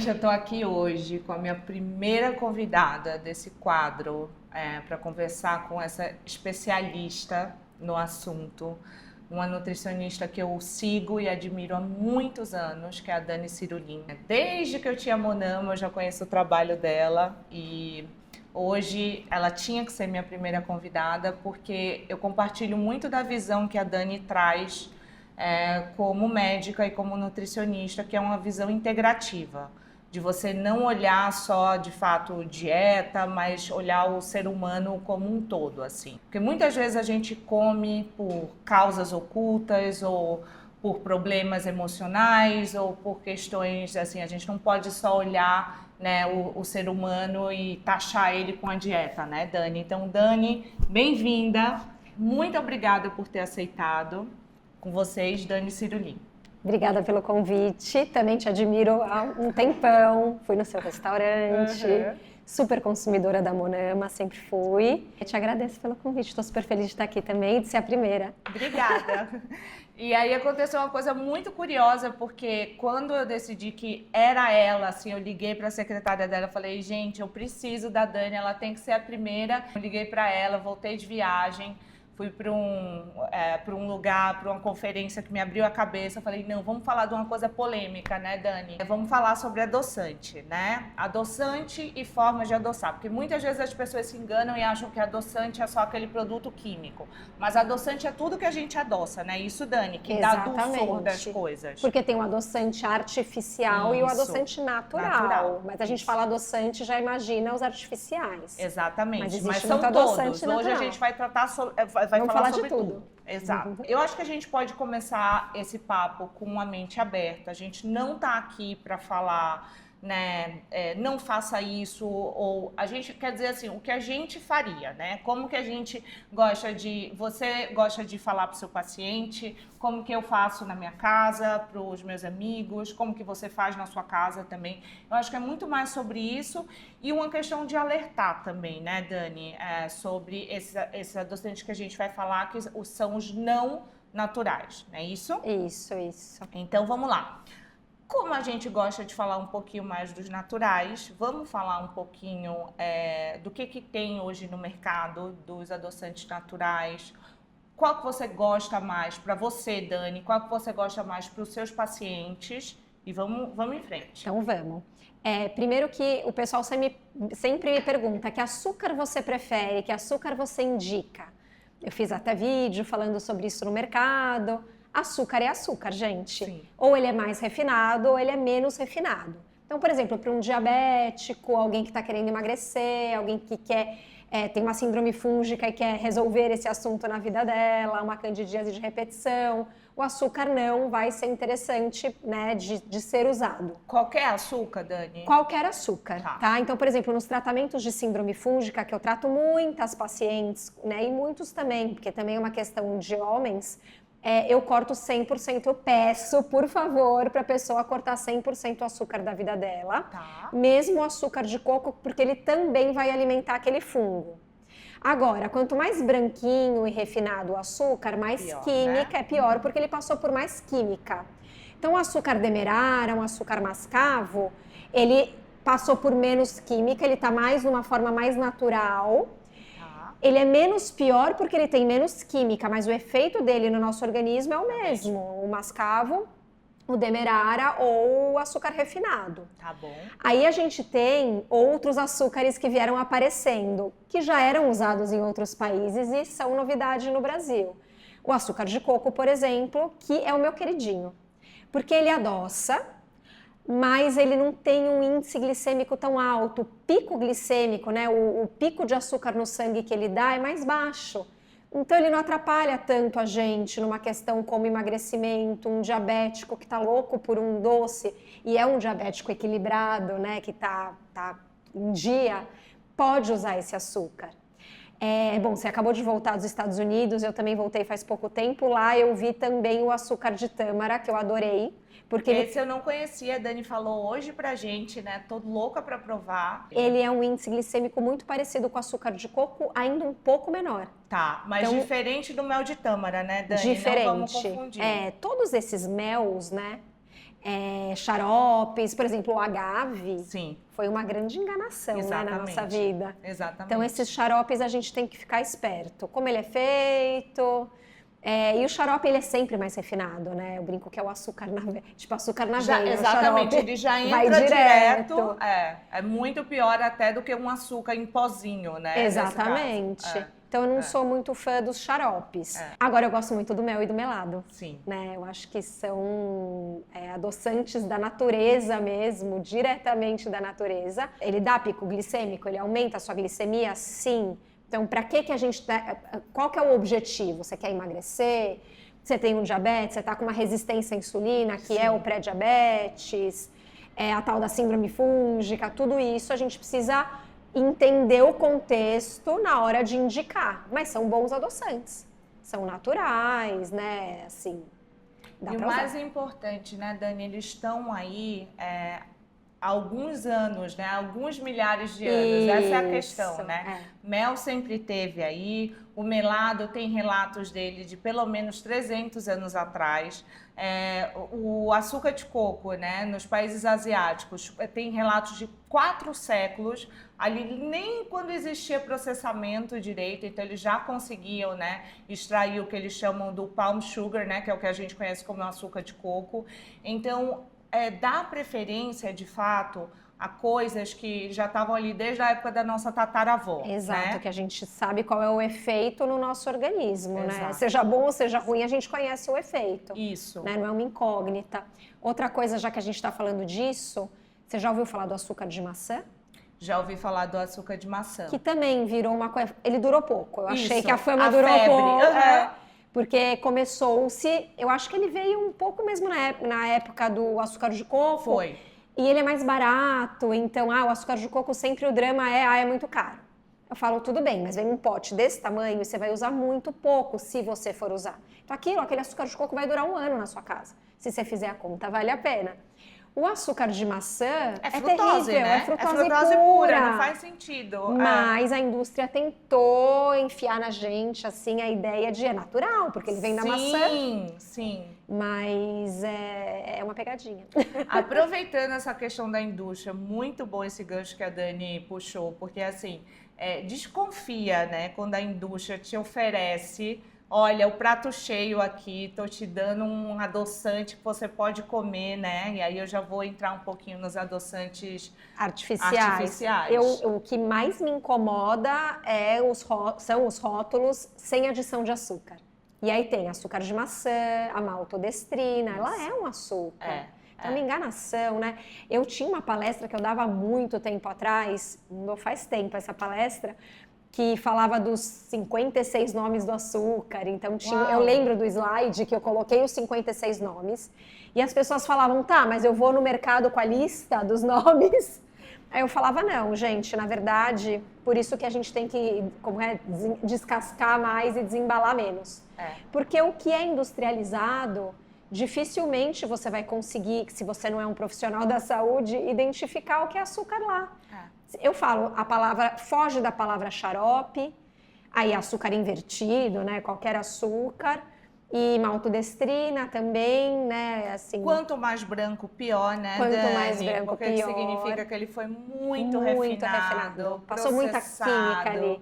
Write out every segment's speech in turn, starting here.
eu estou aqui hoje com a minha primeira convidada desse quadro para conversar com essa especialista no assunto, uma nutricionista que eu sigo e admiro há muitos anos, que é a Dani Cirulin. Desde que eu tinha Monama, eu já conheço o trabalho dela e hoje ela tinha que ser minha primeira convidada porque eu compartilho muito da visão que a Dani traz como médica e como nutricionista, que é uma visão integrativa, de você não olhar só, de fato, dieta, mas olhar o ser humano como um todo, assim. Porque muitas vezes a gente come por causas ocultas ou por problemas emocionais ou por questões, assim, a gente não pode só olhar, né, o ser humano e taxar ele com a dieta, né, Dani? Então, Dani, bem-vinda. Muito obrigada por ter aceitado. Com vocês, Dani Cirulin. Obrigada pelo convite, também te admiro há um tempão, fui no seu restaurante, super consumidora da Monama, sempre fui. Eu te agradeço pelo convite, estou super feliz de estar aqui também e de ser a primeira. Obrigada. E aí aconteceu uma coisa muito curiosa, porque quando eu decidi que era ela, assim, eu liguei para a secretária dela, falei, gente, eu preciso da Dani, ela tem que ser a primeira. Eu liguei para ela, voltei de viagem, fui para um lugar, para uma conferência que me abriu a cabeça. Falei, não, vamos falar de uma coisa polêmica, né, Dani? Vamos falar sobre adoçante, né? Adoçante e formas de adoçar. Porque muitas vezes as pessoas se enganam e acham que adoçante é só aquele produto químico. Mas adoçante é tudo que a gente adoça, né? Isso, Dani, que dá dulçor das coisas. Porque tem o adoçante artificial e o adoçante natural. Mas a gente fala adoçante, já imagina os artificiais. Exatamente. Mas são todos. Natural. Hoje a gente vai tratar sobre... Vamos falar sobre tudo. Exato. Eu acho que a gente pode começar esse papo com uma mente aberta. A gente não está aqui para falar, né, não faça isso, ou a gente quer dizer assim, o que a gente faria, né? Como que a gente gosta de... Você gosta de falar para o seu paciente, como que eu faço na minha casa, para os meus amigos, como que você faz na sua casa também. Eu acho que é muito mais sobre isso e uma questão de alertar também, né, Dani, sobre esse adoçante que a gente vai falar, que são os não naturais, não é isso? Isso. Então, vamos lá. Como a gente gosta de falar um pouquinho mais dos naturais, vamos falar um pouquinho do que tem hoje no mercado dos adoçantes naturais. Qual que você gosta mais para você, Dani? Qual que você gosta mais para os seus pacientes? E vamos em frente. Então vamos. Primeiro que o pessoal sempre me pergunta que açúcar você prefere, que açúcar você indica. Eu fiz até vídeo falando sobre isso no mercado. Açúcar é açúcar, gente. Sim. Ou ele é mais refinado ou ele é menos refinado. Então, por exemplo, para um diabético, alguém que está querendo emagrecer, alguém que tem uma síndrome fúngica e quer resolver esse assunto na vida dela, uma candidíase de repetição, o açúcar não vai ser interessante, né, de ser usado. Qualquer açúcar, Dani? Qualquer açúcar, tá? Então, por exemplo, nos tratamentos de síndrome fúngica, que eu trato muitas pacientes, né, e muitos também, porque também é uma questão de homens, eu corto 100%, eu peço, por favor, para a pessoa cortar 100% o açúcar da vida dela, mesmo o açúcar de coco, porque ele também vai alimentar aquele fungo. Agora, quanto mais branquinho e refinado o açúcar, mais pior, química, né? É pior, porque ele passou por mais química. Então, o açúcar demerara, um açúcar mascavo, ele passou por menos química, ele está mais numa forma mais natural. Ele é menos pior porque ele tem menos química, mas o efeito dele no nosso organismo é o mesmo. O mascavo, o demerara ou o açúcar refinado. Tá bom. Aí a gente tem outros açúcares que vieram aparecendo, que já eram usados em outros países e são novidade no Brasil. O açúcar de coco, por exemplo, que é o meu queridinho, porque ele adoça, mas ele não tem um índice glicêmico tão alto. O pico glicêmico, né, o pico de açúcar no sangue que ele dá é mais baixo. Então ele não atrapalha tanto a gente numa questão como emagrecimento, um diabético que está louco por um doce e é um diabético equilibrado, né, que tá em dia, pode usar esse açúcar. Bom, você acabou de voltar dos Estados Unidos, eu também voltei faz pouco tempo. Lá eu vi também o açúcar de tâmara, que eu adorei. Porque esse eu não conhecia, a Dani falou hoje pra gente, né? Tô louca pra provar. Ele é um índice glicêmico muito parecido com o açúcar de coco, ainda um pouco menor. Tá, mas então, diferente do mel de tâmara, né, Dani? Diferente. Não vamos confundir. Todos esses mels, né? xaropes, por exemplo, o agave. Sim. Foi uma grande enganação, né, na nossa vida. Exatamente. Então, esses xaropes a gente tem que ficar esperto. Como ele é feito... e o xarope, ele é sempre mais refinado, né? Eu brinco que é o açúcar na veia. Tipo, açúcar na veia. Exatamente, ele já entra direto. É muito pior até do que um açúcar em pozinho, né? Exatamente. Então, eu não sou muito fã dos xaropes. Agora, eu gosto muito do mel e do melado. Sim. Né? Eu acho que são adoçantes da natureza mesmo, diretamente da natureza. Ele dá pico glicêmico, ele aumenta a sua glicemia? Sim. Então, para que a gente... Qual que é o objetivo? Você quer emagrecer? Você tem um diabetes? Você está com uma resistência à insulina, que é o pré-diabetes? A tal da síndrome fúngica? Tudo isso a gente precisa entender o contexto na hora de indicar. Mas são bons adoçantes. São naturais, né? Assim, dá pra usar. Mais importante, né, Dani? Eles estão aí... alguns anos, né? Alguns milhares de anos. Essa é a questão, né? Mel sempre teve aí. O melado tem relatos dele de pelo menos 300 anos atrás. O açúcar de coco, né? Nos países asiáticos tem relatos de 4 séculos. Ali nem quando existia processamento direito, então eles já conseguiam, né, extrair o que eles chamam do palm sugar, né? Que é o que a gente conhece como açúcar de coco. Então dá preferência, de fato, a coisas que já estavam ali desde a época da nossa tataravó. Exato, né? Que a gente sabe qual é o efeito no nosso organismo, né? Seja bom ou seja ruim, a gente conhece o efeito. Isso. Né? Não é uma incógnita. Outra coisa, já que a gente está falando disso, você já ouviu falar do açúcar de maçã? Já ouvi falar do açúcar de maçã. Que também virou uma coisa... Ele durou pouco. Eu achei que a fama durou pouco. Porque começou-se... Eu acho que ele veio um pouco mesmo na época do açúcar de coco. Foi. E ele é mais barato. Então, o açúcar de coco sempre o drama é muito caro. Eu falo, tudo bem, mas vem um pote desse tamanho e você vai usar muito pouco se você for usar. Então, aquele açúcar de coco vai durar 1 ano na sua casa. Se você fizer a conta, vale a pena. O açúcar de maçã é frutose, terrível, né? É frutose pura, não faz sentido. Mas a indústria tentou enfiar na gente, assim, a ideia de natural, porque ele vem da maçã. Sim. Mas é uma pegadinha. Aproveitando essa questão da indústria, muito bom esse gancho que a Dani puxou, porque assim, desconfia, né, quando a indústria te oferece... Olha, o prato cheio aqui, tô te dando um adoçante que você pode comer, né? E aí eu já vou entrar um pouquinho nos adoçantes artificiais. O que mais me incomoda são os rótulos sem adição de açúcar. E aí tem açúcar de maçã, a maltodestrina, ela é um açúcar. É uma enganação, né? Eu tinha uma palestra que eu dava há muito tempo atrás, não faz tempo essa palestra, que falava dos 56 nomes do açúcar. Então, eu lembro do slide que eu coloquei os 56 nomes. E as pessoas falavam, tá, mas eu vou no mercado com a lista dos nomes. Aí eu falava, não, gente, na verdade, por isso que a gente tem que descascar mais e desembalar menos. Porque o que é industrializado, dificilmente você vai conseguir, se você não é um profissional da saúde, identificar o que é açúcar lá. Eu falo, foge da palavra xarope, aí açúcar invertido, né? Qualquer açúcar. E maltodestrina também, né? Assim, quanto mais branco, pior, né, Quanto Dani? mais branco, porque pior. Porque significa que ele foi muito refinado. Passou muita química ali.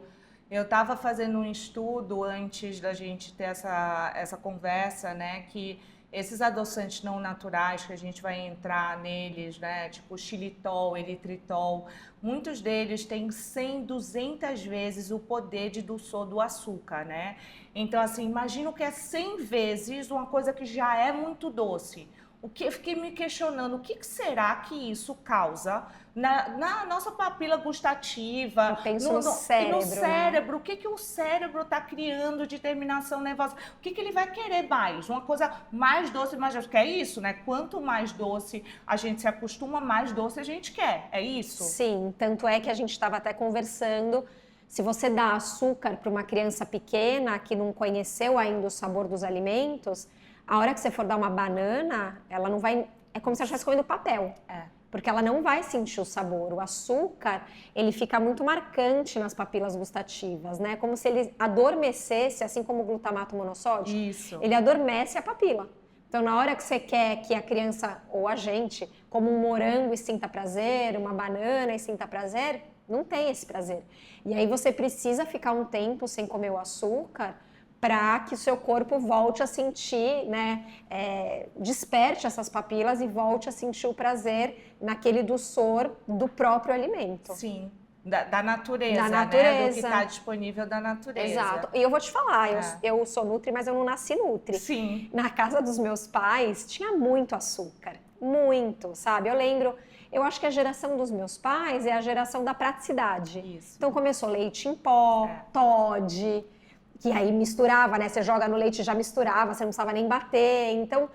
Eu estava fazendo um estudo antes da gente ter essa conversa, né? Que esses adoçantes não naturais, que a gente vai entrar neles, né? Tipo xilitol, eritritol, muitos deles têm 100, 200 vezes o poder de dulçor do açúcar, né? Então, assim, imagina que é 100 vezes uma coisa que já é muito doce. Eu fiquei me questionando, o que será que isso causa na nossa papila gustativa? Eu penso no cérebro. No cérebro, né? O que o cérebro está criando de terminação nervosa? O que ele vai querer mais? Uma coisa mais doce, mais doce. Que é isso, né? Quanto mais doce a gente se acostuma, mais doce a gente quer. É isso? Sim, tanto é que a gente estava até conversando. Se você dá açúcar para uma criança pequena que não conheceu ainda o sabor dos alimentos, a hora que você for dar uma banana, ela não vai... É como se ela estivesse comendo papel. Porque ela não vai sentir o sabor. O açúcar, ele fica muito marcante nas papilas gustativas, né? Como se ele adormecesse, assim como o glutamato monossódico. Isso. Ele adormece a papila. Então, na hora que você quer que a criança, ou a gente, como um morango e sinta prazer, uma banana e sinta prazer, não tem esse prazer. E aí você precisa ficar um tempo sem comer o açúcar para que o seu corpo volte a sentir, né, desperte essas papilas e volte a sentir o prazer naquele doçor do próprio alimento. Sim. Da natureza, né? Do que está disponível da natureza. Exato. E eu vou te falar, eu sou nutri, mas eu não nasci nutri. Sim. Na casa dos meus pais tinha muito açúcar, muito, sabe? Eu lembro, eu acho que a geração dos meus pais é a geração da praticidade. Isso. Então começou leite em pó, Toddy, que aí misturava, né? Você joga no leite e já misturava, você não precisava nem bater. Então,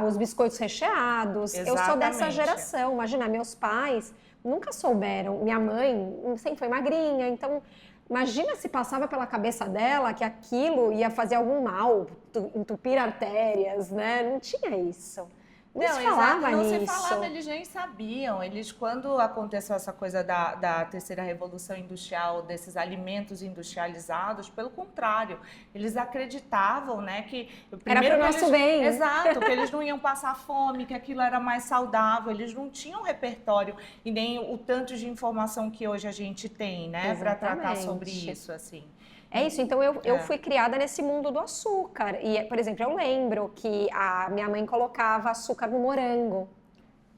os biscoitos recheados. Exatamente. Eu sou dessa geração. Imagina, meus pais nunca souberam. Minha mãe sempre foi magrinha, então imagina se passava pela cabeça dela que aquilo ia fazer algum mal, entupir artérias, né? Não tinha isso. Não se falava não nisso. se falava, eles nem sabiam. Eles, quando aconteceu essa coisa da terceira revolução industrial, desses alimentos industrializados, pelo contrário, eles acreditavam, né, que era para o nosso bem. Exato, que eles não iam passar fome, que aquilo era mais saudável. Eles não tinham repertório e nem o tanto de informação que hoje a gente tem, né, para tratar sobre isso, assim. É isso, então eu fui criada nesse mundo do açúcar. E, por exemplo, eu lembro que a minha mãe colocava açúcar no morango.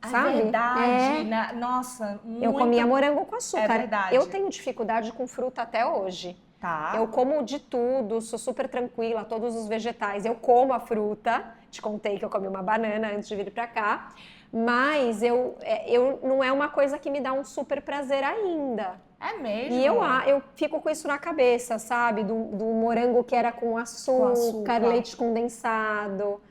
Sabe? É verdade. Nossa, muito... Eu comia morango com açúcar. É verdade. Eu tenho dificuldade com fruta até hoje. Tá. Eu como de tudo, sou super tranquila, todos os vegetais. Eu como a fruta. Te contei que eu comi uma banana antes de vir pra cá. Mas eu não é uma coisa que me dá um super prazer ainda. É mesmo? E eu fico com isso na cabeça, sabe? Do morango que era com açúcar, leite condensado.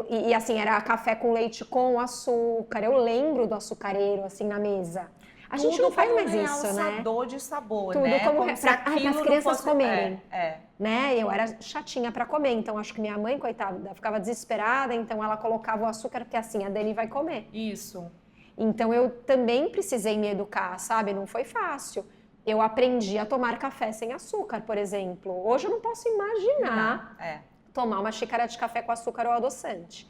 E assim, era café com leite com açúcar. Eu lembro do açucareiro, assim, na mesa. A gente não faz mais isso, né? Tudo de sabor, tudo né? Como para as crianças comerem. Né? Eu era chatinha para comer, então acho que minha mãe, coitada, ficava desesperada, então ela colocava o açúcar, porque assim, a Dani vai comer. Isso. Então eu também precisei me educar, sabe? Não foi fácil. Eu aprendi a tomar café sem açúcar, por exemplo. Hoje eu não posso imaginar tomar uma xícara de café com açúcar ou adoçante.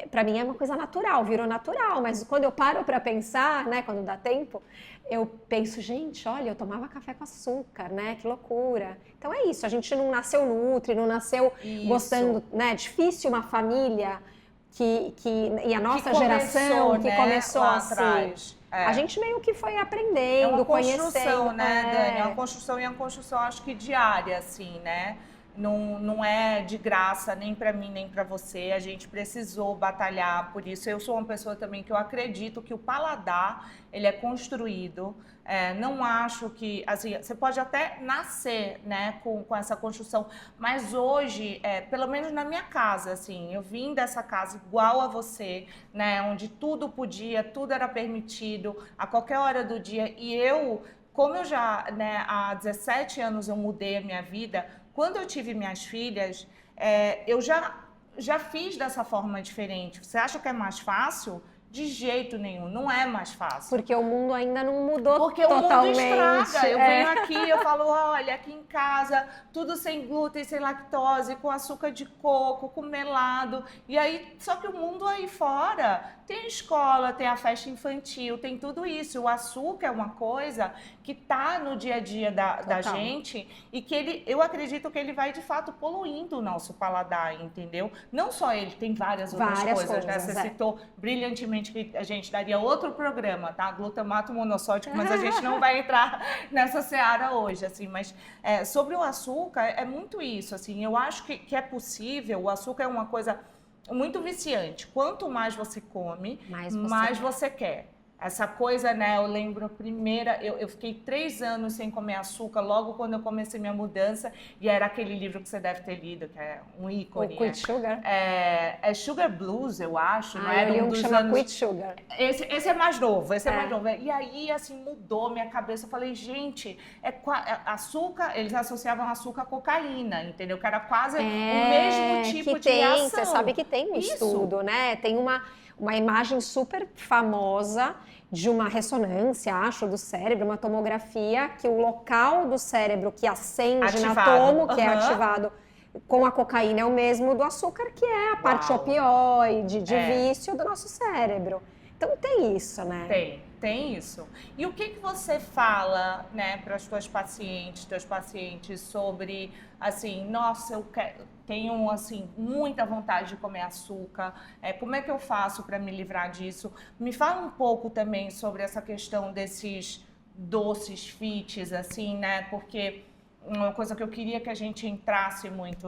Para mim é uma coisa natural, virou natural, mas quando eu paro para pensar, né, quando dá tempo, eu penso, gente, olha, eu tomava café com açúcar, né, que loucura. Então é isso, a gente não nasceu nutri, não nasceu gostando, né, difícil uma família e a nossa geração que começou assim. Atrás. A gente meio que foi aprendendo, conhecendo. Né, Dani? É uma construção e é uma construção, acho que diária, assim, né? Não é de graça nem para mim nem para você, a gente precisou batalhar por isso. Eu sou uma pessoa também que eu acredito que o paladar ele é construído. Não acho que, assim, você pode até nascer, né, com essa construção, mas hoje, pelo menos na minha casa, assim, eu vim dessa casa igual a você, né, onde tudo podia, tudo era permitido a qualquer hora do dia, e como eu já, né, há 17 anos eu mudei a minha vida. Quando eu tive minhas filhas, eu já fiz dessa forma diferente. Você acha que é mais fácil? De jeito nenhum, não é mais fácil. Porque o mundo ainda não mudou Porque totalmente. Porque o mundo estraga. Eu venho aqui, eu falo, olha, aqui em casa, tudo sem glúten, sem lactose, com açúcar de coco, com melado. E aí, só que o mundo aí fora tem escola, tem a festa infantil, tem tudo isso. O açúcar é uma coisa que tá no dia a dia da gente e que eu acredito que ele vai, de fato, poluindo o nosso paladar, entendeu? Não só ele, tem várias outras coisas, né? Você citou brilhantemente que a gente daria outro programa, tá? Glutamato monossódico, mas a gente não vai entrar nessa seara hoje, assim. Mas sobre o açúcar, é muito isso, assim. Eu acho que é possível, o açúcar é uma coisa muito viciante. Quanto mais você come, mais você quer. Essa coisa, né, eu lembro eu fiquei 3 anos sem comer açúcar, logo quando eu comecei minha mudança, e era aquele livro que você deve ter lido, que é um ícone. O Quit Sugar? É Sugar Blues, eu acho. Não era um dos que chama anos... Quit Sugar. Esse é mais novo, mais novo. E aí, assim, mudou minha cabeça. Eu falei, gente, açúcar, eles associavam açúcar à cocaína, entendeu? Que era quase o mesmo tipo de reação. Você sabe que tem um estudo, né? Tem uma imagem super famosa de uma ressonância, acho, do cérebro, uma tomografia, que o local do cérebro que acende na tomo, que é ativado Com a cocaína é o mesmo do açúcar, que é a parte opioide, de vício do nosso cérebro. Então tem isso, né? Tem isso. E o que você fala, né, para as teus pacientes sobre, assim, nossa, tenho, assim, muita vontade de comer açúcar, como é que eu faço para me livrar disso? Me fala um pouco também sobre essa questão desses doces fits, assim, né, porque uma coisa que eu queria que a gente entrasse muito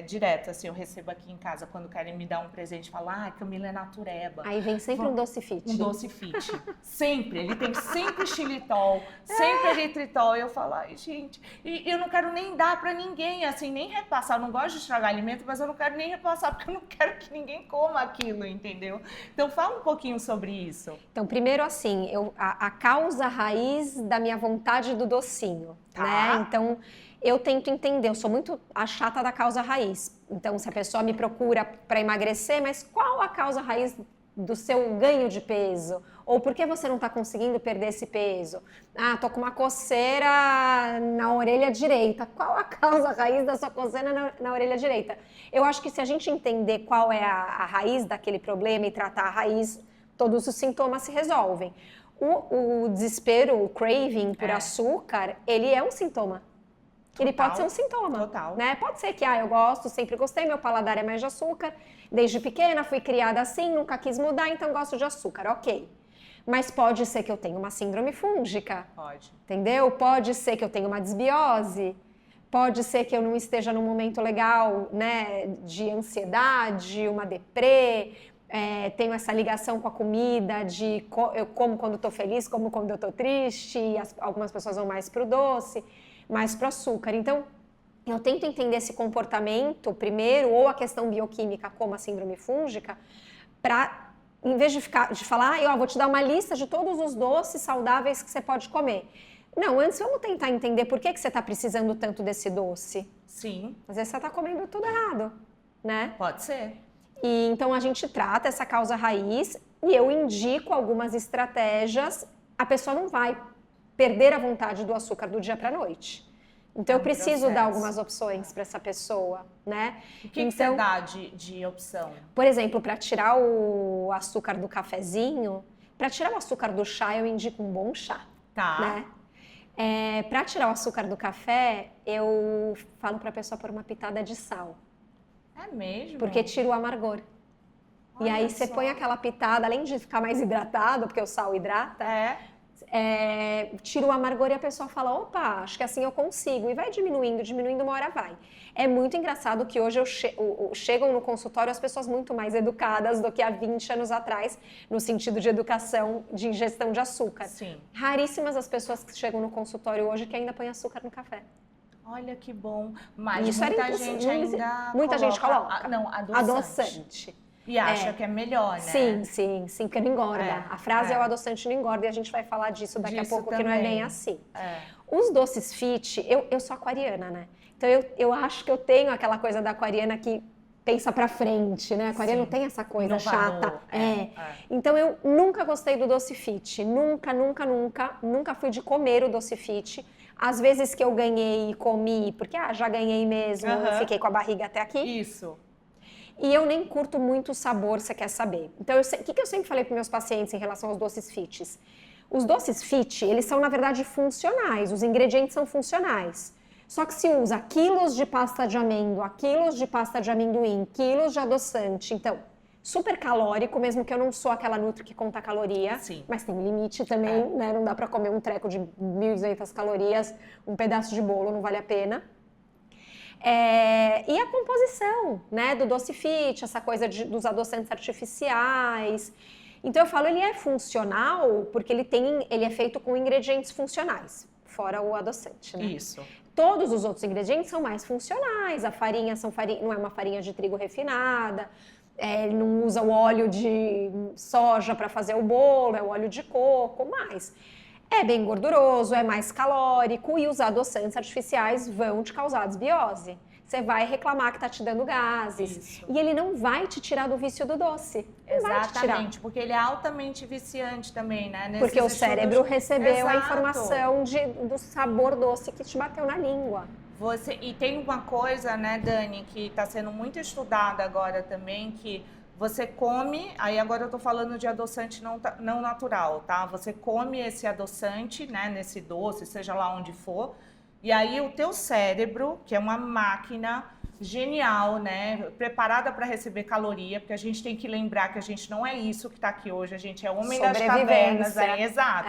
direto, assim, eu recebo aqui em casa quando querem me dar um presente, falar, Camila é natureba. Aí vem sempre um doce fit. Um doce fit. Sempre. Ele tem sempre xilitol, sempre eritritol. Eu falo, ai, gente, e eu não quero nem dar pra ninguém, assim, nem repassar. Eu não gosto de estragar alimento, mas eu não quero nem repassar, porque eu não quero que ninguém coma aquilo, entendeu? Então, fala um pouquinho sobre isso. Então, primeiro, assim, a causa raiz da minha vontade do docinho, né? Então, eu tento entender, eu sou muito a chata da causa raiz. Então, se a pessoa me procura para emagrecer, mas qual a causa raiz do seu ganho de peso? Ou por que você não está conseguindo perder esse peso? Ah, tô com uma coceira na orelha direita. Qual a causa raiz da sua coceira na orelha direita? Eu acho que se a gente entender qual é a raiz daquele problema e tratar a raiz, todos os sintomas se resolvem. O desespero, o craving por açúcar, ele é um sintoma. Ele pode ser um sintoma. Total. Né? Pode ser que eu gosto, sempre gostei, meu paladar é mais de açúcar. Desde pequena fui criada assim, nunca quis mudar, então gosto de açúcar, ok. Mas pode ser que eu tenha uma síndrome fúngica. Pode. Entendeu? Pode ser que eu tenha uma desbiose. Pode ser que eu não esteja num momento legal, né, de ansiedade, uma deprê. Tenho essa ligação com a comida, eu como quando estou feliz, como quando eu estou triste, algumas pessoas vão mais para o doce, mais para o açúcar. Então, eu tento entender esse comportamento primeiro, ou a questão bioquímica, como a síndrome fúngica, para, em vez de falar, vou te dar uma lista de todos os doces saudáveis que você pode comer. Não, antes vamos tentar entender por que você está precisando tanto desse doce. Sim. Às vezes você está comendo tudo errado, né? Pode ser. E então a gente trata essa causa raiz e eu indico algumas estratégias. A pessoa não vai perder a vontade do açúcar do dia para a noite. Então eu preciso dar algumas opções para essa pessoa, né? O que você dá de opção? Por exemplo, para tirar o açúcar do cafezinho, para tirar o açúcar do chá, eu indico um bom chá. Tá. Né? Para tirar o açúcar do café, eu falo para a pessoa pôr uma pitada de sal. É mesmo? Porque tira o amargor. Olha, e aí você põe aquela pitada, além de ficar mais hidratado, porque o sal hidrata, tira o amargor e a pessoa fala, opa, acho que assim eu consigo. E vai diminuindo, uma hora vai. É muito engraçado que hoje chegam no consultório as pessoas muito mais educadas do que há 20 anos atrás, no sentido de educação, de ingestão de açúcar. Sim. Raríssimas as pessoas que chegam no consultório hoje que ainda põem açúcar no café. Olha que bom. Mas isso muita gente coloca. Adoçante. E acha que é melhor, né? Sim, porque não engorda. A frase é o adoçante não engorda e a gente vai falar disso daqui a pouco, que não é bem assim. Os doces fit, eu sou aquariana, né? Então eu acho que eu tenho aquela coisa da aquariana que pensa pra frente, né? Aquariano tem essa coisa chata. Então eu nunca gostei do doce fit. Nunca fui de comer o doce fit. Às vezes que eu ganhei e comi, porque já ganhei mesmo, fiquei com a barriga até aqui. Isso. E eu nem curto muito o sabor, você quer saber. Então, o que eu sempre falei para meus pacientes em relação aos doces fits? Os doces fit, eles são, na verdade, funcionais. Os ingredientes são funcionais. Só que se usa quilos de pasta de amêndoa, quilos de pasta de amendoim, quilos de adoçante. Então, super calórico, mesmo que eu não sou aquela nutri que conta caloria. Sim. Mas tem limite também, né? Não dá para comer um treco de 1.200 calorias, um pedaço de bolo, não vale a pena. E a composição, né, do doce fit, essa coisa dos adoçantes artificiais. Então eu falo, ele é funcional porque ele é feito com ingredientes funcionais, fora o adoçante, né? Isso. Todos os outros ingredientes são mais funcionais. A farinha não é uma farinha de trigo refinada, ele não usa o óleo de soja para fazer o bolo, é o óleo de coco, mas é bem gorduroso, é mais calórico e os adoçantes artificiais vão te causar desbiose. Você vai reclamar que está te dando gases. Isso. E ele não vai te tirar do vício do doce. Exatamente, porque ele é altamente viciante também, né? Porque o cérebro recebeu a informação do sabor doce que te bateu na língua. E tem uma coisa, né, Dani, que está sendo muito estudada agora também, que você come, aí agora eu estou falando de adoçante não natural, tá? Você come esse adoçante, né, nesse doce, seja lá onde for, e aí o teu cérebro, que é uma máquina genial, né, preparada para receber caloria, porque a gente tem que lembrar que a gente não é isso que está aqui hoje, a gente é homem das cavernas, exato.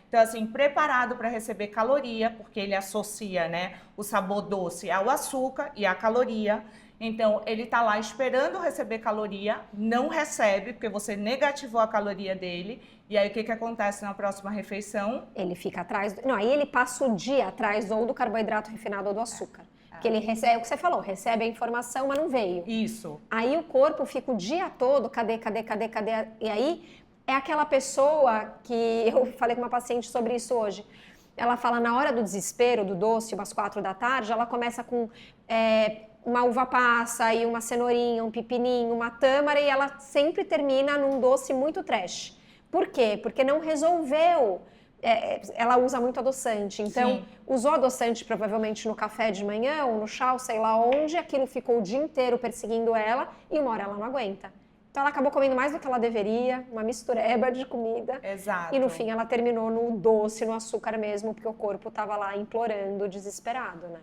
Então, assim, preparado para receber caloria, porque ele associa, né, o sabor doce ao açúcar e à caloria. Então, ele tá lá esperando receber caloria, não recebe, porque você negativou a caloria dele. E aí, o que que acontece na próxima refeição? Ele fica atrás... Não, aí ele passa o dia atrás ou do carboidrato refinado ou do açúcar. Que ele recebe, é o que você falou, recebe a informação, mas não veio. Isso. Aí o corpo fica o dia todo, cadê? E aí... É aquela pessoa que eu falei com uma paciente sobre isso hoje. Ela fala, na hora do desespero, do doce, umas 4 da tarde, ela começa com uma uva passa e uma cenourinha, um pepininho, uma tâmara, e ela sempre termina num doce muito trash. Por quê? Porque não resolveu. Ela usa muito adoçante. Então, usou adoçante provavelmente no café de manhã ou no chá, ou sei lá onde, aquilo ficou o dia inteiro perseguindo ela e uma hora ela não aguenta. Então ela acabou comendo mais do que ela deveria, uma mistureba de comida. Exato. E no fim ela terminou no doce, no açúcar mesmo, porque o corpo estava lá implorando, desesperado, né?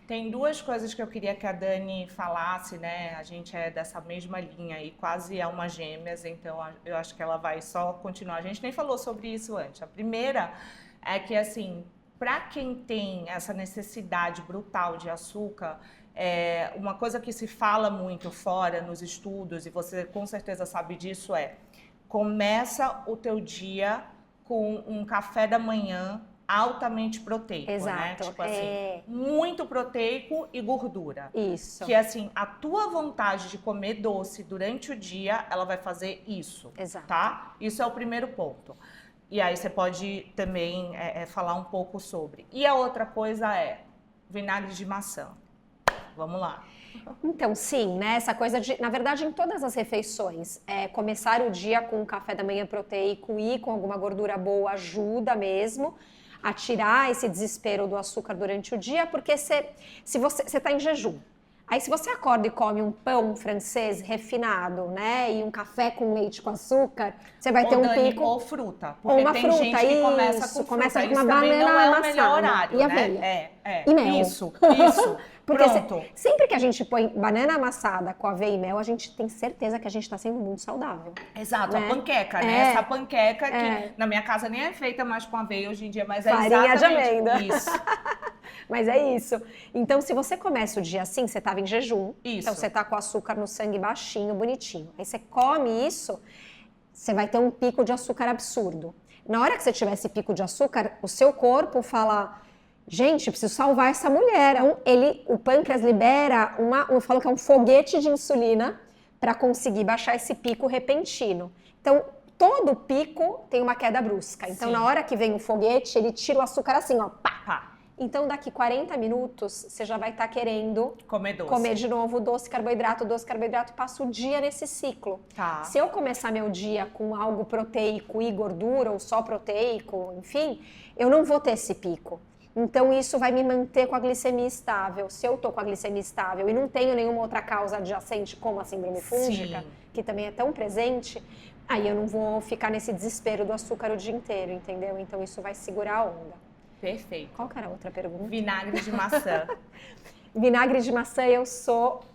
Tem 2 coisas que eu queria que a Dani falasse, né? A gente é dessa mesma linha aí, quase almas gêmeas, então eu acho que ela vai só continuar. A gente nem falou sobre isso antes. A primeira é que, assim, para quem tem essa necessidade brutal de açúcar, uma coisa que se fala muito fora nos estudos, e você com certeza sabe disso, começa o teu dia com um café da manhã altamente proteico, Exato, né? Tipo assim, muito proteico e gordura. Isso. Que assim, a tua vontade de comer doce durante o dia, ela vai fazer isso. Exato. Tá? Isso é o primeiro ponto. E aí você pode também falar um pouco sobre. E a outra coisa é vinagre de maçã. Vamos lá. Então, sim, né? Essa coisa de, na verdade, em todas as refeições, começar o dia com um café da manhã proteico e com alguma gordura boa ajuda mesmo a tirar esse desespero do açúcar durante o dia, porque se você está em jejum. Aí, se você acorda e come um pão francês refinado, né, e um café com leite com açúcar, você vai ter um pico... Ou fruta, porque ou uma tem fruta, gente que começa com fruta. Começa com isso uma também banana não é o amassada, melhor horário, e aveia. né? E mel. Isso. Porque Pronto. Sempre que a gente põe banana amassada com aveia e mel, a gente tem certeza que a gente está sendo muito saudável. Exato, né? A panqueca, né? Essa panqueca que na minha casa nem é feita mais com aveia hoje em dia, mas farinha exatamente de amêndoa. Isso. Mas é isso. Então, se você começa o dia assim, você estava em jejum, então você está com o açúcar no sangue baixinho, bonitinho. Aí você come isso, você vai ter um pico de açúcar absurdo. Na hora que você tiver esse pico de açúcar, o seu corpo fala... Gente, preciso salvar essa mulher. O pâncreas libera eu falo que é um foguete de insulina para conseguir baixar esse pico repentino. Então, todo pico tem uma queda brusca. Então, na hora que vem o foguete, ele tira o açúcar assim, ó, pá. Então, daqui 40 minutos, você já vai estar querendo comer de novo doce, carboidrato, passa o dia nesse ciclo. Tá. Se eu começar meu dia com algo proteico e gordura, ou só proteico, enfim, eu não vou ter esse pico. Então, isso vai me manter com a glicemia estável. Se eu tô com a glicemia estável e não tenho nenhuma outra causa adjacente, como a síndrome fúngica, que também é tão presente, aí eu não vou ficar nesse desespero do açúcar o dia inteiro, entendeu? Então, isso vai segurar a onda. Perfeito. Qual que era a outra pergunta? Vinagre de maçã. Vinagre de maçã, eu sou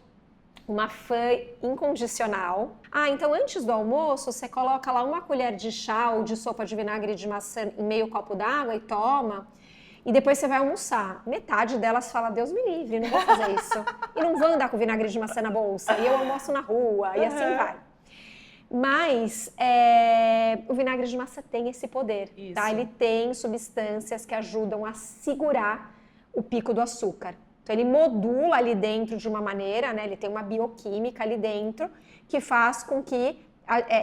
uma fã incondicional. Então antes do almoço, você coloca lá uma colher de chá ou de sopa de vinagre de maçã em meio copo d'água e toma. E depois você vai almoçar. Metade delas fala, Deus me livre, não vou fazer isso. E não vou andar com vinagre de maçã na bolsa. E eu almoço na rua, e assim vai. Mas o vinagre de maçã tem esse poder, tá? Ele tem substâncias que ajudam a segurar o pico do açúcar. Então, ele modula ali dentro de uma maneira, né? Ele tem uma bioquímica ali dentro que faz com que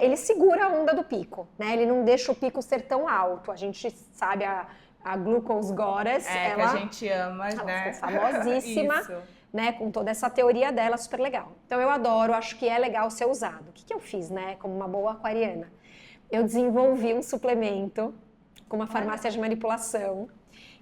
ele segura a onda do pico, né? Ele não deixa o pico ser tão alto. A gente sabe, a Glucose Goddess, ela, que a gente ama, né? Ficou famosíssima. Né, com toda essa teoria dela, super legal. Então eu adoro, acho que é legal ser usado. O que eu fiz, né, como uma boa aquariana? Eu desenvolvi um suplemento com uma farmácia de manipulação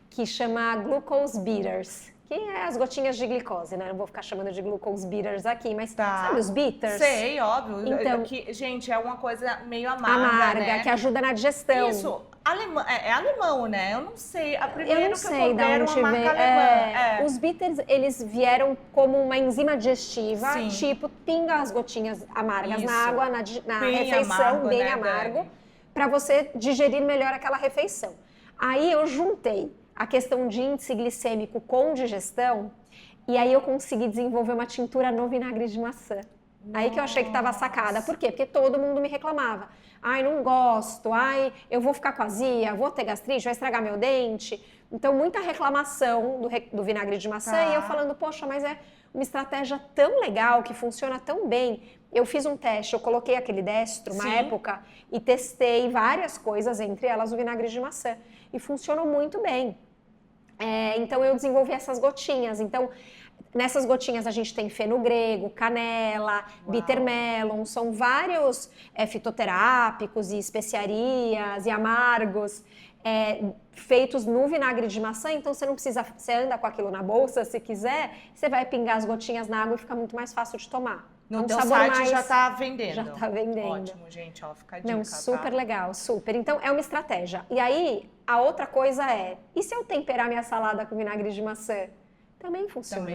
que chama Glucose Beaters, que é as gotinhas de glicose, né? Não vou ficar chamando de glucose bitters aqui, mas sabe os bitters? Sei, óbvio. Então, gente, é uma coisa meio amarga, né? Que ajuda na digestão. Isso. É alemão, né? Eu não sei. A Eu primeira não que sei eu de comi era onde uma marca veio. alemã. Os bitters, eles vieram como uma enzima digestiva, Sim. tipo, pinga as gotinhas amargas Isso. na água, na Bem refeição, amargo, bem né, amargo, Dani? para você digerir melhor aquela refeição. Aí eu juntei a questão de índice glicêmico com digestão, e aí eu consegui desenvolver uma tintura no vinagre de maçã. Aí que eu achei que estava sacada. Por quê? Porque todo mundo me reclamava. Ai, não gosto. Ai, eu vou ficar com azia, vou ter gastrite, vai estragar meu dente. Então, muita reclamação do vinagre de maçã. E eu falando, poxa, mas é uma estratégia tão legal, que funciona tão bem. Eu fiz um teste, eu coloquei aquele destro, uma época, e testei várias coisas, entre elas o vinagre de maçã. E funcionou muito bem. Então, eu desenvolvi essas gotinhas. Então, nessas gotinhas a gente tem fenogrego, canela, bitter melon, são vários fitoterápicos e especiarias e amargos feitos no vinagre de maçã, então você não precisa, você anda com aquilo na bolsa, se quiser, você vai pingar as gotinhas na água e fica muito mais fácil de tomar. No teu site já tá vendendo. Já tá vendendo. Ótimo, gente, ó, fica a dica, Não, super legal, super. Então, é uma estratégia. E aí, a outra coisa e se eu temperar minha salada com vinagre de maçã? Também funciona.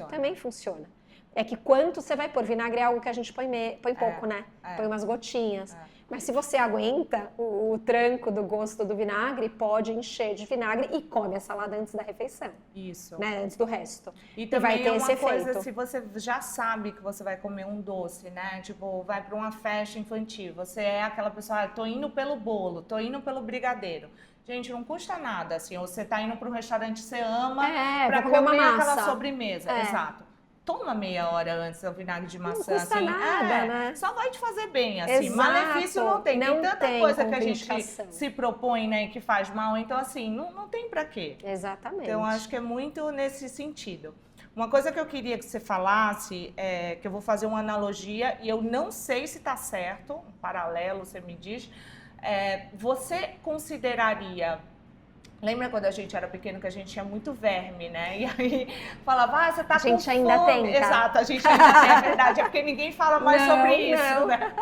Também funciona. É que quanto você vai pôr? Vinagre é algo que a gente põe pouco, né? Põe umas gotinhas. Mas se você aguenta o tranco do gosto do vinagre, pode encher de vinagre e come a salada antes da refeição. Isso. Né? Antes do resto. E também vai ter uma esse coisa, efeito. se você já sabe que você vai comer um doce, né? Tipo, vai para uma festa infantil. Você é aquela pessoa, tô indo pelo bolo, tô indo pelo brigadeiro. Gente, não custa nada, assim. Você tá indo para um restaurante que você ama para comer aquela sobremesa. Exato. Toma meia hora antes do vinagre de maçã, não custa assim. nada, né? Só vai te fazer bem, assim. Exato. Malefício não tem. Tem tanta coisa que a gente se propõe, né, que faz mal. Então, assim, não tem pra quê. Exatamente. Então, acho que é muito nesse sentido. Uma coisa que eu queria que você falasse, que eu vou fazer uma analogia, e eu não sei se tá certo, um paralelo, você me diz. Você consideraria... Lembra quando a gente era pequeno que a gente tinha muito verme, né? E aí falava, você tá com fome. A gente ainda tem, tá? Exato, a gente ainda tem, é verdade. É porque ninguém fala mais sobre isso, né?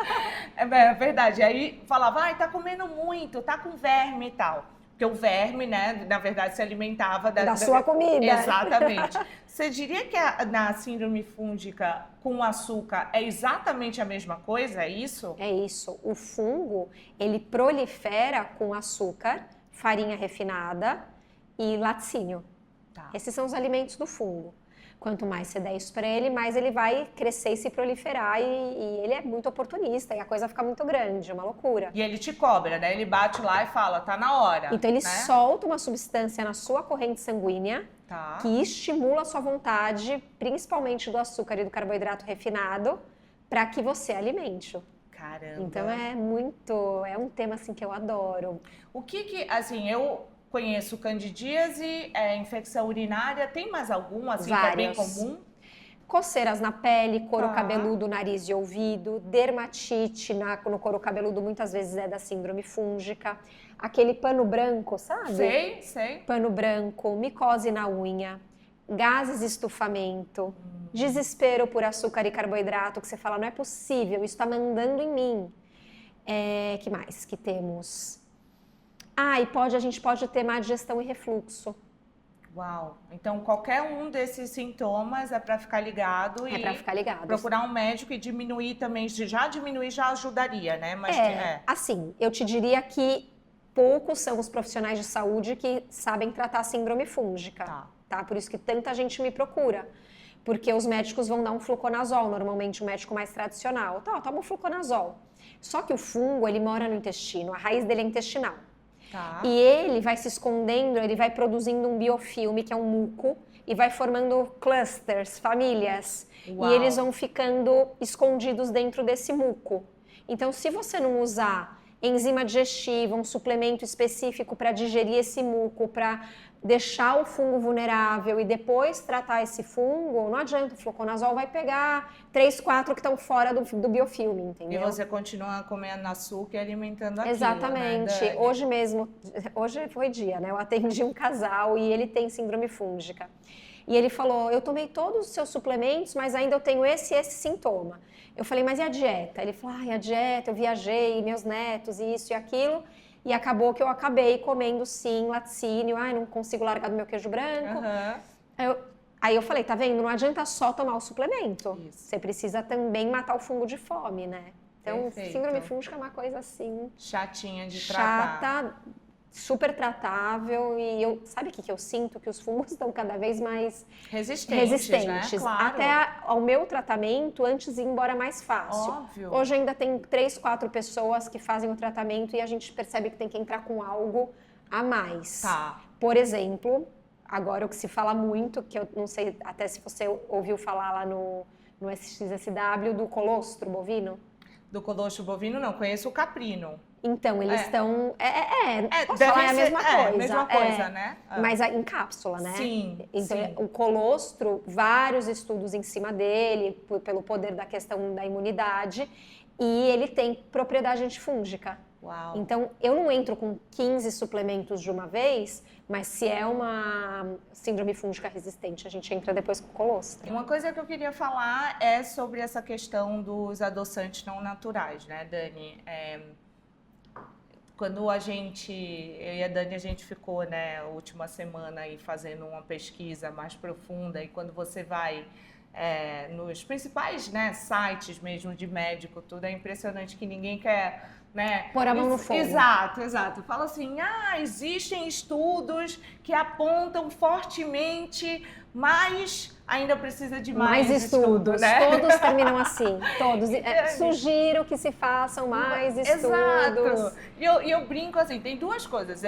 É verdade. Aí falava, tá comendo muito, tá com verme e tal. Porque o verme, né, na verdade, se alimentava da sua comida. Exatamente. Você diria que na síndrome fúngica com açúcar é exatamente a mesma coisa? É isso? É isso. O fungo, ele prolifera com açúcar, farinha refinada e laticínio. Tá. Esses são os alimentos do fungo. Quanto mais você der isso para ele, mais ele vai crescer e se proliferar e ele é muito oportunista e a coisa fica muito grande, é uma loucura. E ele te cobra, né? Ele bate lá e fala, tá na hora. Então ele solta uma substância na sua corrente sanguínea que estimula a sua vontade, principalmente do açúcar e do carboidrato refinado, para que você alimente. Caramba. Então é um tema assim que eu adoro. O que assim, eu conheço candidíase, infecção urinária, tem mais algum assim que é bem comum? Coceiras na pele, couro cabeludo, nariz e ouvido, dermatite no couro cabeludo muitas vezes é da síndrome fúngica, aquele pano branco, sabe? Sei. Pano branco, micose na unha, gases e estufamento, desespero por açúcar e carboidrato, que você fala, não é possível, isso está mandando em mim. Que mais que temos? E a gente pode ter má digestão e refluxo. Uau! Então, qualquer um desses sintomas é para ficar ligado procurar um médico e diminuir também. Já diminuir já ajudaria, né? Mas assim, eu te diria que poucos são os profissionais de saúde que sabem tratar a síndrome fúngica. Tá? Por isso que tanta gente me procura. Porque os médicos vão dar um fluconazol, normalmente um médico mais tradicional. Toma um fluconazol. Só que o fungo, ele mora no intestino, a raiz dele é intestinal. E ele vai se escondendo, ele vai produzindo um biofilme, que é um muco, e vai formando clusters, famílias. Uau. E eles vão ficando escondidos dentro desse muco. Então, se você não usar enzima digestiva, um suplemento específico para digerir esse muco, para deixar o fungo vulnerável e depois tratar esse fungo, não adianta, o fluconazol vai pegar 3, 4 que estão fora do biofilme, entendeu? E você continua comendo açúcar e alimentando aquilo, exatamente. Né, hoje foi dia, né? Eu atendi um casal e ele tem síndrome fúngica. E ele falou, eu tomei todos os seus suplementos, mas ainda eu tenho esse sintoma. Eu falei, mas e a dieta? Ele falou, a dieta, eu viajei, meus netos, isso e aquilo. E acabou que eu acabei comendo, sim, laticínio. Não consigo largar do meu queijo branco. Aí eu falei, tá vendo? Não adianta só tomar o suplemento. Isso. Você precisa também matar o fungo de fome, né? Então, Perfeito. síndrome fúngica é uma coisa assim... chatinha de tratar. Chata, super tratável. E sabe o que eu sinto? Que os fungos estão cada vez mais resistentes. Né? Claro. Até ao meu tratamento, antes ia embora mais fácil. Óbvio. Hoje ainda tem 3, 4 pessoas que fazem o tratamento e a gente percebe que tem que entrar com algo a mais. Tá. Por exemplo, agora o que se fala muito, que eu não sei até se você ouviu falar lá no SXSW, do colostro bovino. Do colostro bovino, não. Conheço o caprino. Então, eles estão... posso deve falar, é a ser, mesma coisa. mesma coisa, né? Mas em cápsula, né? Sim, Então, sim. o colostro, vários estudos em cima dele, pelo poder da questão da imunidade, e ele tem propriedade antifúngica. Uau. Então, eu não entro com 15 suplementos de uma vez, mas se é uma síndrome fúngica resistente, a gente entra depois com colostro. Uma coisa que eu queria falar é sobre essa questão dos adoçantes não naturais, né, Dani? Quando eu e a Dani, a gente ficou, né, a última semana aí fazendo uma pesquisa mais profunda, e quando você vai nos principais, né, sites mesmo de médico, tudo é impressionante que ninguém quer, né? Pôr a mão no fogo. Exato. Fala assim, existem estudos que apontam fortemente, mas ainda precisa de mais estudos, né? Todos terminam assim, todos. Sugiro que se façam mais estudos. Exato. E eu brinco assim, tem duas coisas.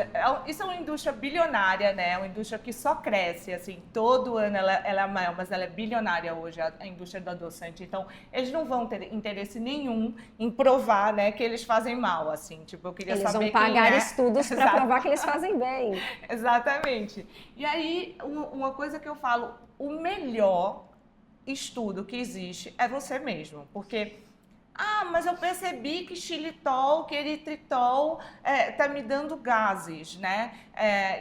Isso é uma indústria bilionária, né? Uma indústria que só cresce, assim, todo ano ela é maior, mas ela é bilionária hoje, a indústria do adoçante. Então, eles não vão ter interesse nenhum em provar, né, que eles fazem mal, assim. Tipo, eu queria saber Eles vão pagar estudos para Exato. provar que eles fazem bem. Exatamente. E aí, uma coisa que eu falo, o melhor estudo que existe é você mesmo, porque mas eu percebi que xilitol, que eritritol tá me dando gases, né?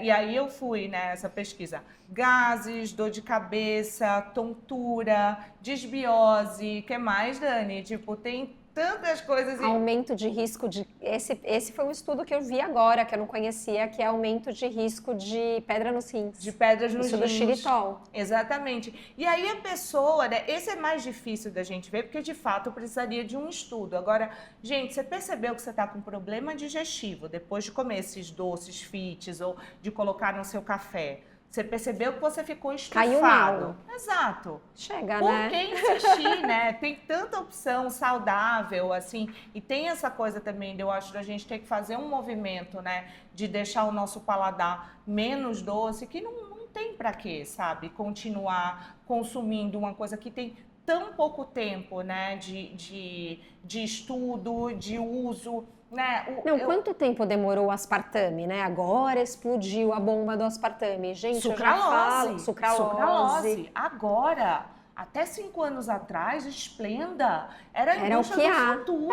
E aí eu fui nessa pesquisa. Gases, dor de cabeça, tontura, desbiose, que mais, Dani? Tipo, tem tantas coisas. Aumento de risco de... Esse foi um estudo que eu vi agora, que eu não conhecia, que é aumento de risco de pedra nos rins. De pedras nos rins. Isso do xilitol. Exatamente. E aí a pessoa, né, esse é mais difícil da gente ver, porque de fato precisaria de um estudo. Agora, gente, você percebeu que você está com problema digestivo depois de comer esses doces fits ou de colocar no seu café? Você percebeu que você ficou estufado. Caiu mal. Exato. Chega, Por né? que insistir, né? Tem tanta opção saudável, assim, e tem essa coisa também, eu acho, da gente ter que fazer um movimento, né, de deixar o nosso paladar menos doce, que não tem pra quê, sabe? Continuar consumindo uma coisa que tem tão pouco tempo, né, de estudo, de uso, né? Quanto tempo demorou o aspartame, né? Agora explodiu a bomba do aspartame. Gente, sucralose. eu já falo. Sucralose. Agora, até 5 anos atrás, Splenda era a Era o indústria que do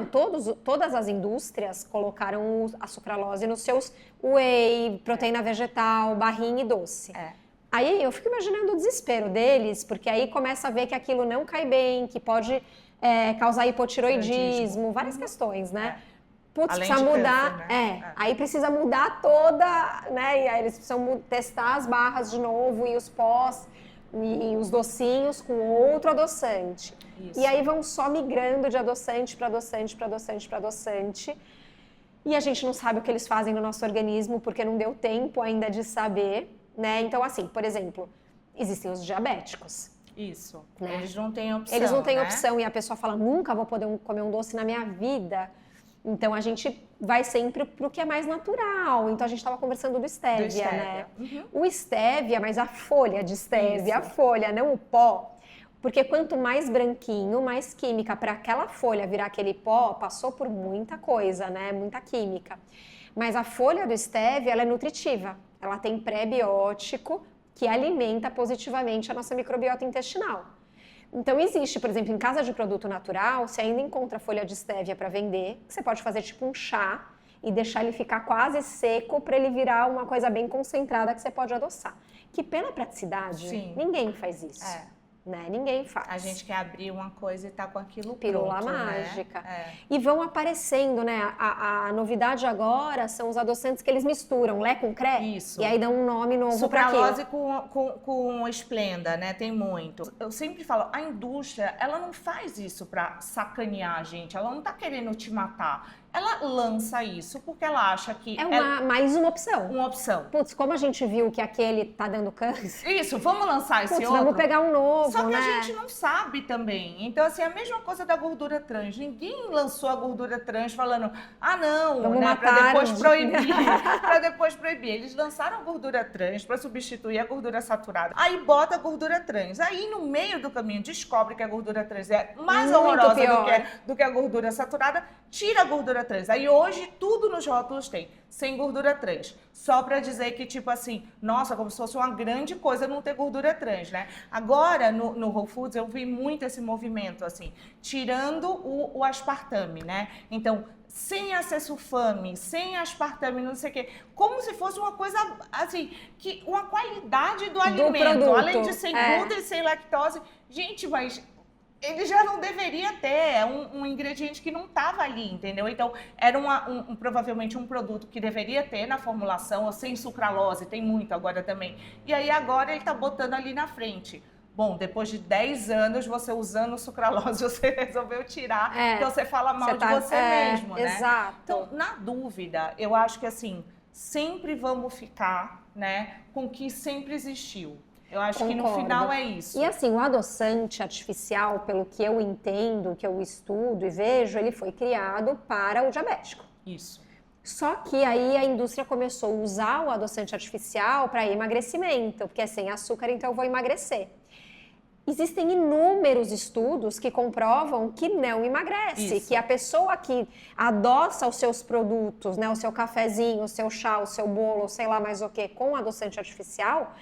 futuro. Todas as indústrias colocaram a sucralose nos seus whey, proteína vegetal, barrinha e doce. Aí eu fico imaginando o desespero deles, porque aí começa a ver que aquilo não cai bem, que pode causar hipotiroidismo, várias questões, né? Putz, além precisa de mudar, câncer, né? Aí precisa mudar toda, né? E aí eles precisam testar as barras de novo e os pós e os docinhos com outro adoçante. Isso. E aí vão só migrando de adoçante para adoçante, para adoçante, para adoçante. E a gente não sabe o que eles fazem no nosso organismo porque não deu tempo ainda de saber, né? Então, assim, por exemplo, existem os diabéticos. Isso. Né? Eles não têm opção. Eles não têm né? opção e a pessoa fala, nunca vou poder comer um doce na minha vida. Então a gente vai sempre pro que é mais natural. Então a gente estava conversando do stevia, né? Uhum. O stevia, mas a folha de stevia, a Isso. folha, não o pó. Porque quanto mais branquinho, mais química. Para aquela folha virar aquele pó, passou por muita coisa, né? Muita química. Mas a folha do stevia, ela é nutritiva. Ela tem pré-biótico que alimenta positivamente a nossa microbiota intestinal. Então existe, por exemplo, em casa de produto natural, você ainda encontra folha de stevia para vender, você pode fazer tipo um chá e deixar ele ficar quase seco para ele virar uma coisa bem concentrada que você pode adoçar. Que pela praticidade, Sim. ninguém faz isso. Né? Ninguém faz. A gente quer abrir uma coisa e tá com aquilo Pílula pronto, mágica. Né? E vão aparecendo, né? A novidade agora são os adoçantes que eles misturam, Lé com Cré. Isso. E aí dão um nome novo para aquilo. Sucralose com Esplenda, né? Tem muito. Eu sempre falo, a indústria, ela não faz isso para sacanear a gente. Ela não tá querendo te matar. Ela lança isso porque ela acha que... mais uma opção. Uma opção. Putz, como a gente viu que aquele tá dando câncer... Isso, vamos lançar esse outro? Vamos pegar um novo, Só que né? a gente não sabe também. Então, assim, a mesma coisa da gordura trans. Ninguém lançou a gordura trans falando, não, vamos né? matar, Pra depois proibir. Pra depois proibir. Eles lançaram a gordura trans pra substituir a gordura saturada. Aí bota a gordura trans. Aí, no meio do caminho, descobre que a gordura trans é mais horrorosa do que a gordura saturada, tira a gordura trans. Aí hoje tudo nos rótulos tem sem gordura trans. Só pra dizer que, tipo assim, nossa, como se fosse uma grande coisa não ter gordura trans, né? Agora, no Whole Foods, eu vi muito esse movimento, assim, tirando o aspartame, né? Então, sem acesulfame, sem aspartame, não sei o quê. Como se fosse uma coisa, assim, que uma qualidade do alimento. Produto. Além de sem glúten, sem lactose. Gente, mas... ele já não deveria ter, um ingrediente que não estava ali, entendeu? Então, era provavelmente um produto que deveria ter na formulação, ou sem sucralose, tem muito agora também. E aí agora ele está botando ali na frente. Bom, depois de 10 anos você usando sucralose, você resolveu tirar, então você fala mal de você mesmo, né? Exato. Então, na dúvida, eu acho que assim, sempre vamos ficar, né, com o que sempre existiu. Eu acho que no final é isso. E assim, o adoçante artificial, pelo que eu entendo, que eu estudo e vejo, ele foi criado para o diabético. Isso. Só que aí a indústria começou a usar o adoçante artificial para emagrecimento, porque é sem açúcar, então eu vou emagrecer. Existem inúmeros estudos que comprovam que não emagrece, Isso. que a pessoa que adoça os seus produtos, né, o seu cafezinho, o seu chá, o seu bolo, sei lá mais o que, com adoçante artificial,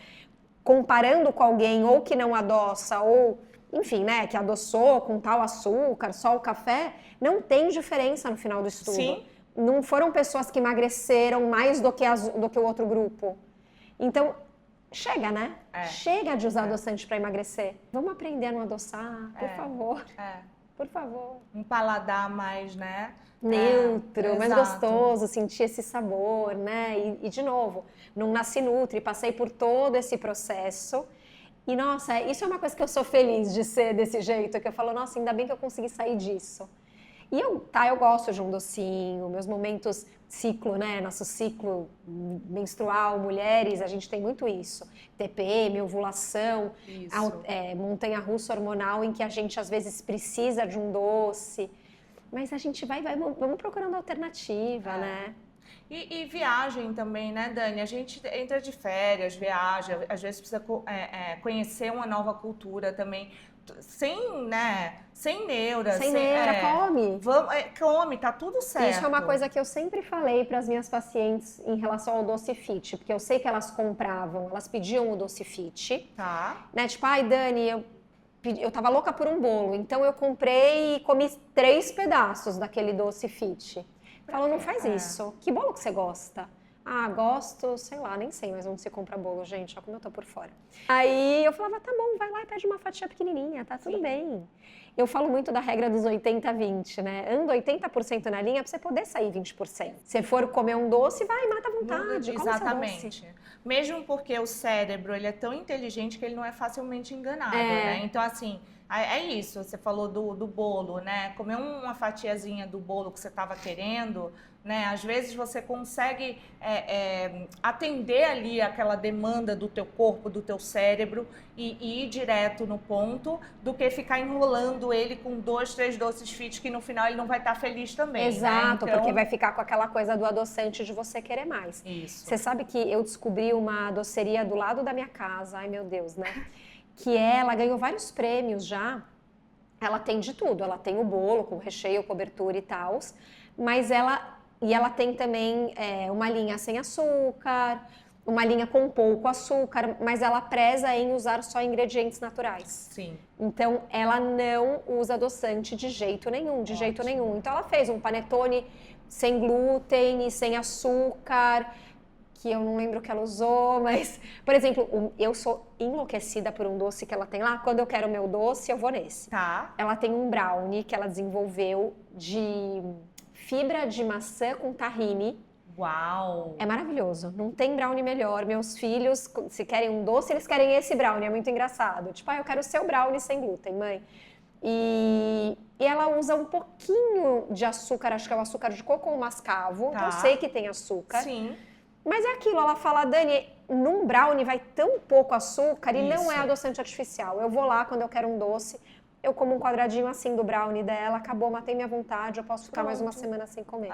comparando com alguém ou que não adoça ou, enfim, né, que adoçou com tal açúcar, só o café, não tem diferença no final do estudo. Sim. Não foram pessoas que emagreceram mais do que o outro grupo. Então, chega, né? Chega de usar adoçante para emagrecer. Vamos aprender a não adoçar, por favor. Por favor. Um paladar mais, né? Neutro, mais gostoso, sentir esse sabor, né? E de novo, não nasci nutri, passei por todo esse processo. E, nossa, isso é uma coisa que eu sou feliz de ser desse jeito, que eu falo, nossa, ainda bem que eu consegui sair disso. E eu gosto de um docinho, meus momentos ciclo, né? Nosso ciclo menstrual, mulheres, a gente tem muito isso. TPM, ovulação, montanha-russa hormonal, em que a gente às vezes precisa de um doce. Mas a gente vamos procurando alternativa, né? E viagem também, né, Dani? A gente entra de férias, viaja, às vezes precisa conhecer uma nova cultura também. Sem neura. Sem neura, come. Come, tá tudo certo. Isso é uma coisa que eu sempre falei para as minhas pacientes em relação ao doce fit, porque eu sei que elas compravam, elas pediam o doce fit. Tá. Né? Tipo, ai, Dani, eu tava louca por um bolo, então eu comprei e comi 3 pedaços daquele doce fit. Falou, não faz isso. Que bolo que você gosta? Ah, gosto, sei lá, nem sei mais onde se compra bolo, gente, olha como eu tô por fora. Aí eu falava, tá bom, vai lá e pede uma fatia pequenininha, tá tudo bem. Eu falo muito da regra dos 80-20, né? Anda 80% na linha pra você poder sair 20%. Se for comer um doce, vai, mata à vontade. Exatamente. Mesmo porque o cérebro, ele é tão inteligente que ele não é facilmente enganável, né? Então, assim, é isso. Você falou do bolo, né? Comer uma fatiazinha do bolo que você estava querendo, né? Às vezes você consegue atender ali aquela demanda do teu corpo, do teu cérebro e ir direto no ponto do que ficar enrolando ele com 2, 3 doces fit que no final ele não vai estar feliz também. Exato, né? Então... porque vai ficar com aquela coisa do adoçante de você querer mais. Isso. Você sabe que eu descobri uma doceria do lado da minha casa, ai meu Deus, né? Que ela ganhou vários prêmios já. Ela tem de tudo, ela tem o bolo com recheio, cobertura e tal, mas ela tem também uma linha sem açúcar, uma linha com pouco açúcar, mas ela preza em usar só ingredientes naturais. Sim. Então, ela não usa adoçante de jeito nenhum, Então, ela fez um panetone sem glúten e sem açúcar, que eu não lembro o que ela usou, mas, por exemplo, eu sou enlouquecida por um doce que ela tem lá. Quando eu quero o meu doce, eu vou nesse. Tá. Ela tem um brownie que ela desenvolveu de fibra de maçã com tahine. Uau! É maravilhoso. Não tem brownie melhor. Meus filhos, se querem um doce, eles querem esse brownie. É muito engraçado. Tipo, eu quero o seu brownie sem glúten, mãe. E ela usa um pouquinho de açúcar, acho que é o açúcar de coco ou mascavo. Então, eu sei que tem açúcar. Sim. Mas é aquilo, ela fala, Dani, num brownie vai tão pouco açúcar e não é adoçante artificial. Eu vou lá quando eu quero um doce, eu como um quadradinho assim do brownie dela, acabou, matei minha vontade, eu posso ficar mais uma semana sem comer.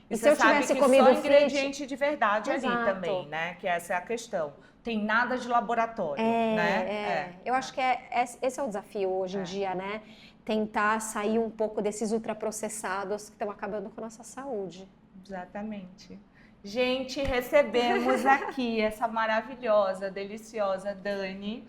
E se eu tivesse que comido só ingrediente de verdade ali também, né? Que essa é a questão. Tem nada de laboratório, né? Eu acho que esse é o desafio hoje em dia, né? Tentar sair um pouco desses ultraprocessados que estão acabando com a nossa saúde. Exatamente. Gente, recebemos aqui essa maravilhosa, deliciosa Dani.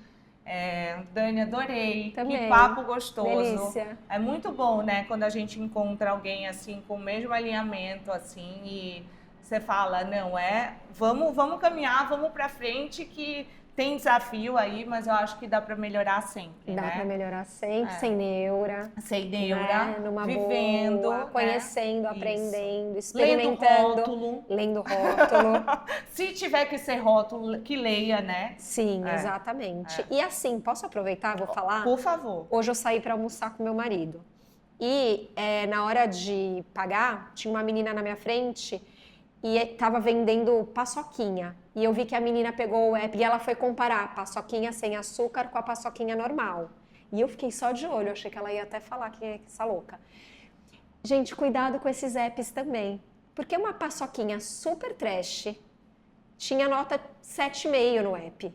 Dani, adorei. Também. Que papo gostoso. Delícia. É muito bom, né? Quando a gente encontra alguém assim com o mesmo alinhamento, assim, e você fala, não, vamos caminhar, vamos pra frente, que tem desafio aí, mas eu acho que dá pra melhorar sempre, Dá pra melhorar sempre, sem neura. Sem neura, né? Numa vivendo, boa, conhecendo, né? aprendendo, experimentando. Lendo rótulo. Se tiver que ser rótulo, que leia, né? Sim, exatamente. E assim, posso aproveitar, vou falar? Por favor. Hoje eu saí pra almoçar com meu marido. E na hora de pagar, tinha uma menina na minha frente e estava vendendo paçoquinha. E eu vi que a menina pegou o app e ela foi comparar a paçoquinha sem açúcar com a paçoquinha normal. E eu fiquei só de olho, achei que ela ia até falar que é essa louca. Gente, cuidado com esses apps também. Porque uma paçoquinha super trash tinha nota 7,5 no app.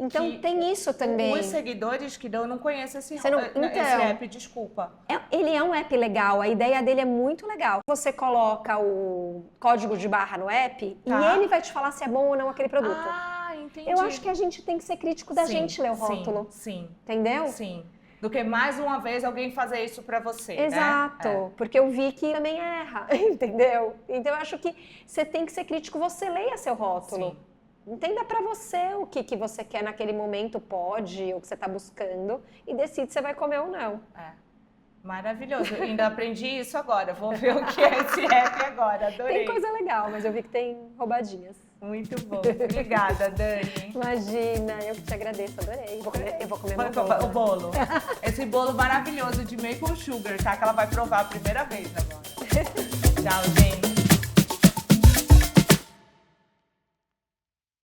Então tem isso também. Os seguidores que dão, eu não conheço esse app, desculpa. Ele é um app legal, a ideia dele é muito legal. Você coloca o código de barra no app e ele vai te falar se é bom ou não aquele produto. Ah, entendi. Eu acho que a gente tem que ser crítico da gente ler o rótulo. Sim. Entendeu? Sim. Do que mais uma vez alguém fazer isso pra você, Exato, né? porque eu vi que também erra, entendeu? Então eu acho que você tem que ser crítico, você leia seu rótulo. Sim. Entenda pra você o que você quer naquele momento, pode, o que você tá buscando, e decide se você vai comer ou não. Maravilhoso, eu ainda aprendi isso agora, vou ver o que é esse app agora, adorei. Tem coisa legal, mas eu vi que tem roubadinhas. Muito bom, obrigada, Dani. Imagina, eu que te agradeço, adorei. Eu vou comer meu bolo. O bolo, esse bolo maravilhoso de maple sugar, tá? Que ela vai provar a primeira vez agora. Tchau, gente.